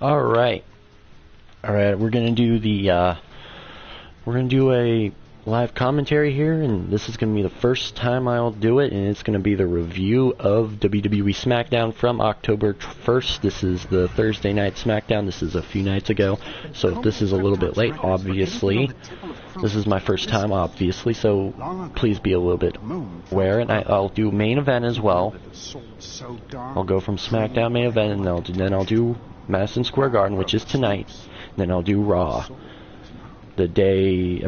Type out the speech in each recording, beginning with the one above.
Alright. Alright, we're gonna do a live commentary here, and this is gonna be the first time I'll do it, and it's gonna be the review of WWE Smackdown from October 1st. This is the Thursday night Smackdown. This is a few nights ago, so if this is a little bit late, obviously, this is my first time, obviously, so please be a little bit aware, and I'll do main event as well. I'll go from Smackdown main event, and then I'll do Madison Square Garden, which is tonight. Then I'll do Raw. The day,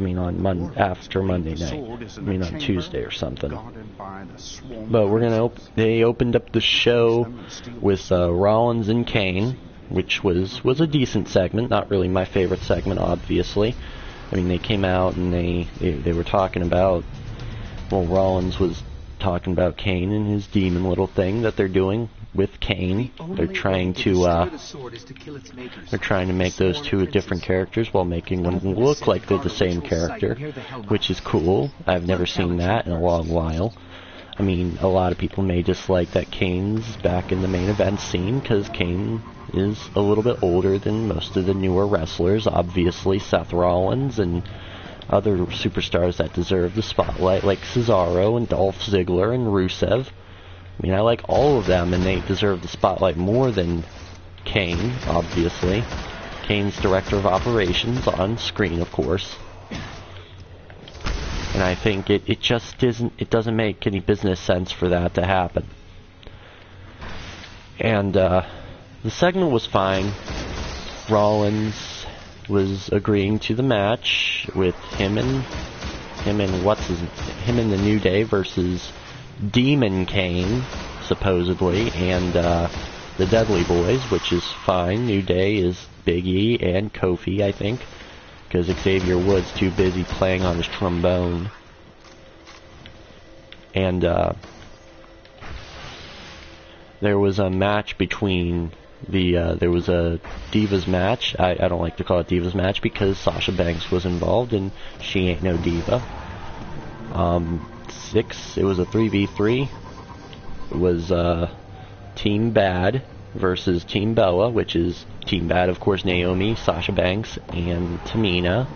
after Monday night. On Tuesday or something. But we're gonna. They opened up the show with Rollins and Kane, which was a decent segment. Not really my favorite segment, obviously. They came out and they were talking about. Well, Rollins was talking about Kane and his demon little thing that they're doing with Kane. They're trying to make those two different characters while making one look like they're the same character, which is cool. I've never seen that in a long while. A lot of people may dislike that Kane's back in the main event scene because Kane is a little bit older than most of the newer wrestlers. Obviously, Seth Rollins and other superstars that deserve the spotlight, like Cesaro and Dolph Ziggler and Rusev. I like all of them, and they deserve the spotlight more than Kane, obviously. Kane's director of operations on screen, of course. And I think it just doesn't make any business sense for that to happen. And the segment was fine. Rollins was agreeing to the match with him and the New Day versus Demon Kane, supposedly, and the Dudley Boys, which is fine. New Day is Big E and Kofi, I think, because Xavier Woods too busy playing on his trombone. And there was a match between there was a Divas match. I don't like to call it Divas match because Sasha Banks was involved, and she ain't no diva. It was a 3v3. It was Team Bad versus Team Bella, which is Team Bad, of course, Naomi, Sasha Banks, and Tamina,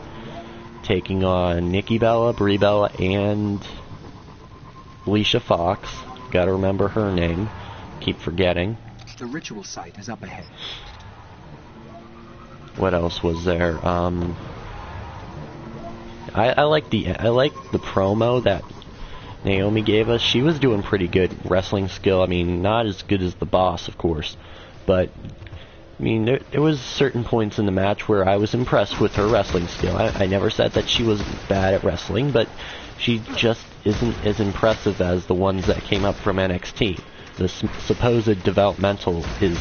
taking on Nikki Bella, Brie Bella, and Alicia Fox. Gotta remember her name. Keep forgetting. The ritual site is up ahead. What else was there? I like the promo that Naomi gave us. She was doing pretty good wrestling skill. Not as good as the Boss, of course, but there was certain points in the match where I was impressed with her wrestling skill. I never said that she was bad at wrestling, but she just isn't as impressive as the ones that came up from NXT. The supposed developmental is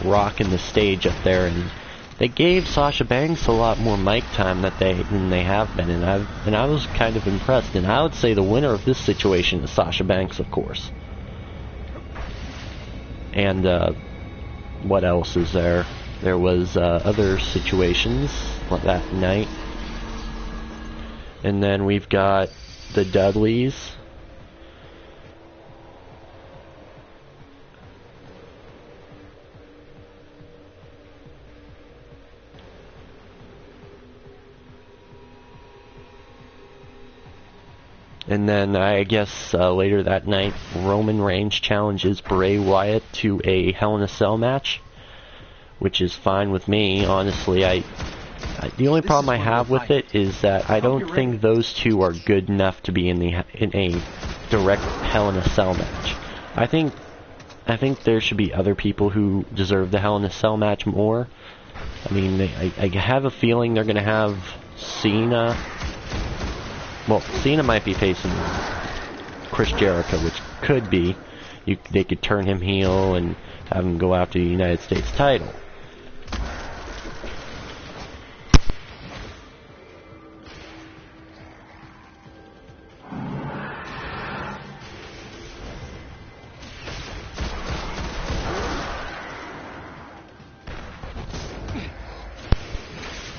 rocking the stage up there, and they gave Sasha Banks a lot more mic time than they have been, and I was kind of impressed. And I would say the winner of this situation is Sasha Banks, of course. And what else is there? There was other situations that night, and then we've got the Dudleys. And then, I guess, later that night, Roman Reigns challenges Bray Wyatt to a Hell in a Cell match, which is fine with me, honestly. The only problem I have with it is that I don't think those two are good enough to be in a direct Hell in a Cell match. I think there should be other people who deserve the Hell in a Cell match more. I have a feeling they're going to have Cena. Well, Cena might be facing Chris Jericho, which could be. They could turn him heel and have him go after the United States title.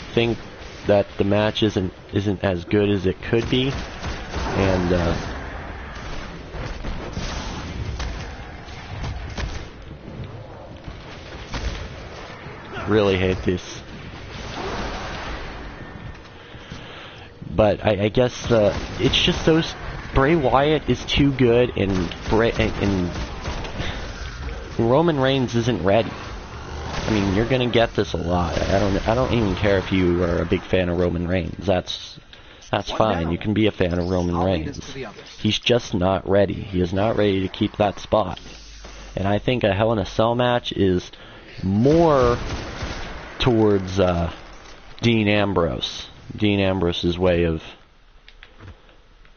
I think that the match isn't as good as it could be, and really hate this. But I guess it's just those. Bray Wyatt is too good, and Roman Reigns isn't ready. I mean, you're gonna get this a lot. I don't even care if you are a big fan of Roman Reigns. That's fine. You can be a fan of Roman Reigns. He's just not ready. He is not ready to keep that spot. And I think a Hell in a Cell match is more towards Dean Ambrose. Dean Ambrose's way of,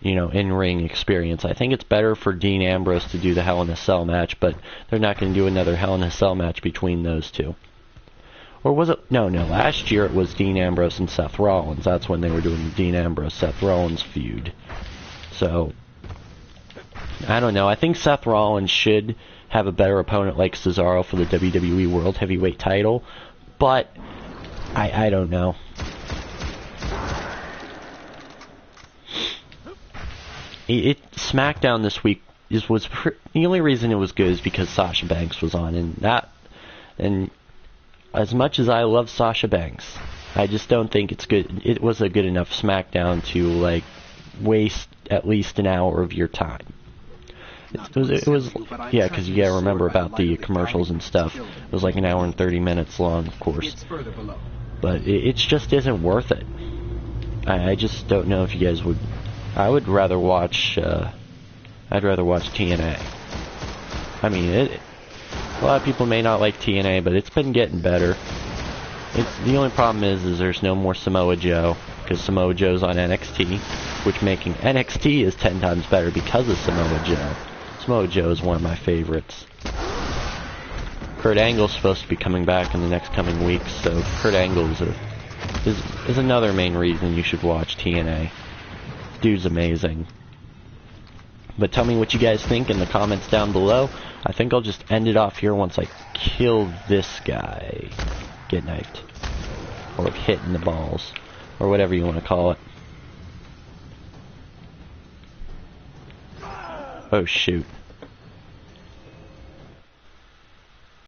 you know, in-ring experience. I think it's better for Dean Ambrose to do the Hell in a Cell match, but they're not going to do another Hell in a Cell match between those two. Or was it? No, last year it was Dean Ambrose and Seth Rollins. That's when they were doing the Dean Ambrose-Seth Rollins feud. So, I don't know. I think Seth Rollins should have a better opponent like Cesaro for the WWE World Heavyweight title, but I don't know. Smackdown this week was the only reason it was good is because Sasha Banks was on, and as much as I love Sasha Banks, I just don't think it's good. It was a good enough Smackdown to like waste at least an hour of your time. It was yeah, because you gotta remember about the commercials and stuff. It was like an hour and 30 minutes long, of course, but it just isn't worth it. I just don't know if you guys would. I would rather watch. I'd rather watch TNA. I mean, a lot of people may not like TNA, but it's been getting better. The only problem is there's no more Samoa Joe, because Samoa Joe's on NXT, which making NXT is 10 times better because of Samoa Joe. Samoa Joe is one of my favorites. Kurt Angle's supposed to be coming back in the next coming weeks, so Kurt Angle is another main reason you should watch TNA. Dude's amazing. But tell me what you guys think in the comments down below. I think I'll just end it off here once I kill this guy. Get knifed. Or hit in the balls. Or whatever you want to call it. Oh shoot.